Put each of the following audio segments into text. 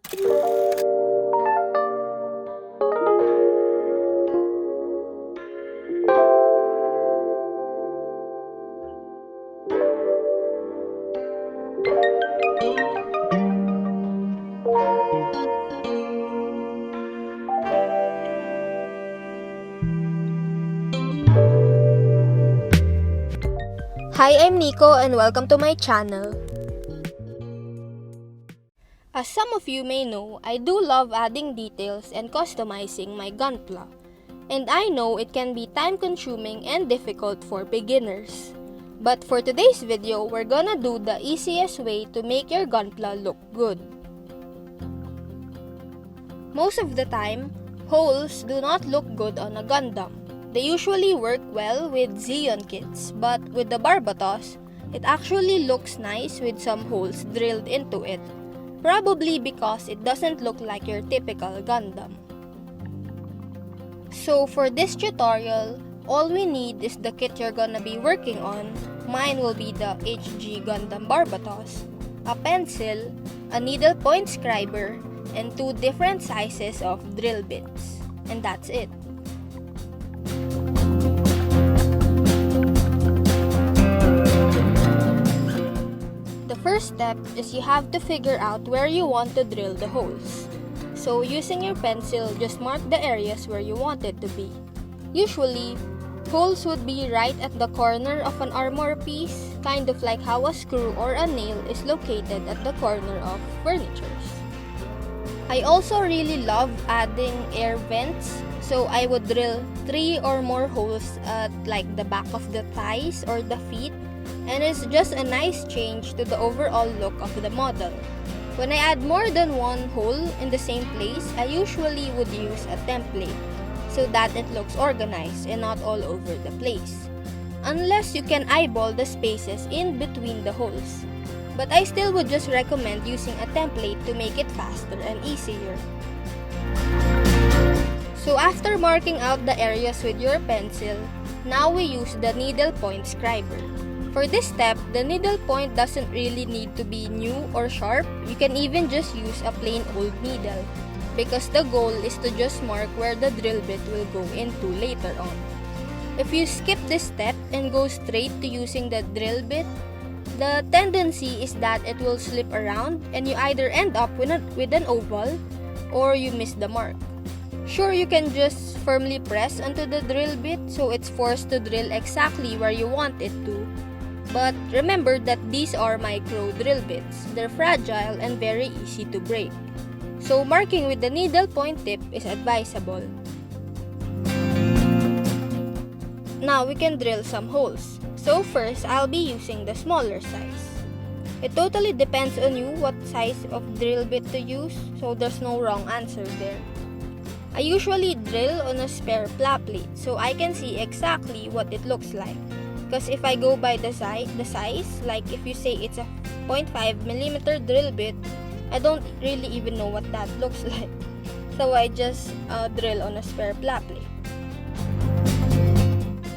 Hi, I'm Nico and welcome to my channel. As some of you may know, I do love adding details and customizing my Gunpla. And I know it can be time-consuming and difficult for beginners. But for today's video, we're gonna do the easiest way to make your Gunpla look good. Most of the time, holes do not look good on a Gundam. They usually work well with Zeon kits, but with the Barbatos, it actually looks nice with some holes drilled into it, probably because it doesn't look like your typical Gundam. So for this tutorial, all we need is the kit you're gonna be working on. Mine will be the HG Gundam Barbatos, a pencil, a needle point scriber, and 2 different sizes of drill bits. And that's it. The first step is you have to figure out where you want to drill the holes. So using your pencil, just mark the areas where you want it to be. Usually, holes would be right at the corner of an armor piece, kind of like how a screw or a nail is located at the corner of furnitures. I also really love adding air vents, so I would drill 3 or more holes at like the back of the thighs or the feet, and it's just a nice change to the overall look of the model. When I add more than one hole in the same place, I usually would use a template so that it looks organized and not all over the place. Unless you can eyeball the spaces in between the holes. But I still would just recommend using a template to make it faster and easier. So after marking out the areas with your pencil, now we use the needle point scriber. For this step, the needle point doesn't really need to be new or sharp. You can even just use a plain old needle, because the goal is to just mark where the drill bit will go into later on. If you skip this step and go straight to using the drill bit, the tendency is that it will slip around and you either end up with an oval or you miss the mark. Sure, you can just firmly press onto the drill bit so it's forced to drill exactly where you want it to. But remember that these are micro drill bits. They're fragile and very easy to break. So marking with the needle point tip is advisable. Now we can drill some holes. So first, I'll be using the smaller size. It totally depends on you what size of drill bit to use, so there's no wrong answer there. I usually drill on a spare pla plate so I can see exactly what it looks like. Because if I go by the size, like if you say it's a 0.5mm drill bit, I don't really even know what that looks like. So I just drill on a spare pla plate.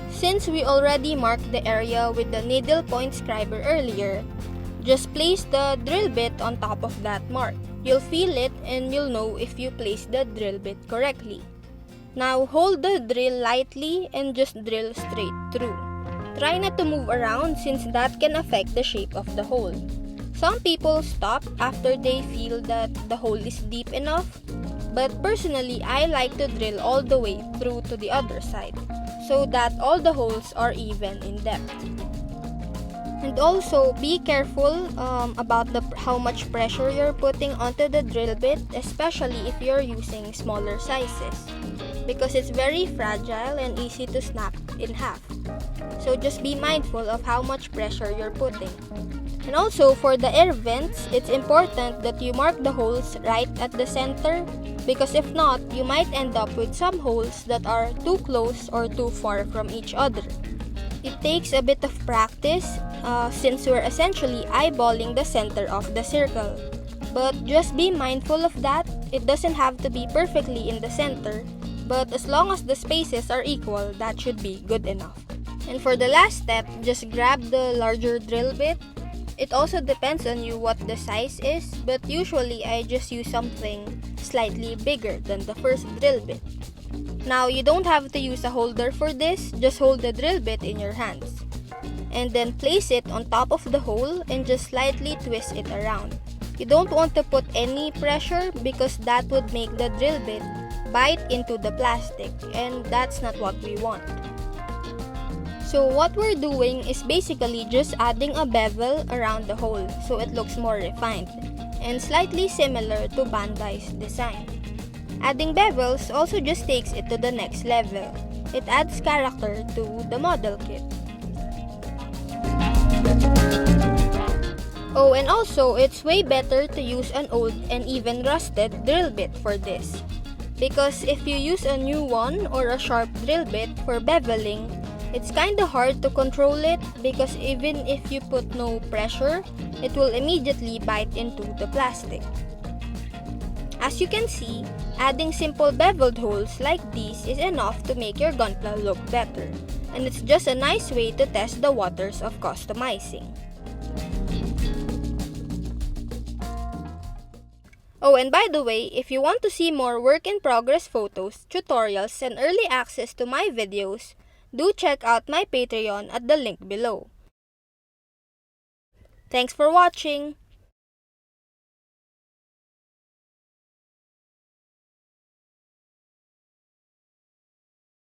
Since we already marked the area with the needle point scriber earlier, just place the drill bit on top of that mark. You'll feel it and you'll know if you place the drill bit correctly. Now hold the drill lightly and just drill straight through. Try not to move around since that can affect the shape of the hole. Some people stop after they feel that the hole is deep enough, but personally I like to drill all the way through to the other side, so that all the holes are even in depth. And also, be careful about how much pressure you're putting onto the drill bit, especially if you're using smaller sizes, because it's very fragile and easy to snap in half. So just be mindful of how much pressure you're putting. And also, for the air vents, it's important that you mark the holes right at the center, because if not, you might end up with some holes that are too close or too far from each other. It takes a bit of practice since we're essentially eyeballing the center of the circle. But just be mindful of that. It doesn't have to be perfectly in the center, but as long as the spaces are equal, that should be good enough. And for the last step, just grab the larger drill bit, It also depends on you what the size is, but usually I just use something slightly bigger than the first drill bit. Now, you don't have to use a holder for this, just hold the drill bit in your hands. And then place it on top of the hole and just slightly twist it around. You don't want to put any pressure because that would make the drill bit bite into the plastic, and that's not what we want. So what we're doing is basically just adding a bevel around the hole so it looks more refined and slightly similar to Bandai's design. Adding bevels also just takes it to the next level. It adds character to the model kit. Oh, and also, it's way better to use an old and even rusted drill bit for this. Because if you use a new one or a sharp drill bit for beveling, it's kinda hard to control it because even if you put no pressure, it will immediately bite into the plastic. As you can see, adding simple beveled holes like these is enough to make your Gunpla look better, and it's just a nice way to test the waters of customizing. Oh, and by the way, if you want to see more work-in-progress photos, tutorials, and early access to my videos, do check out my Patreon at the link below. Thanks for watching!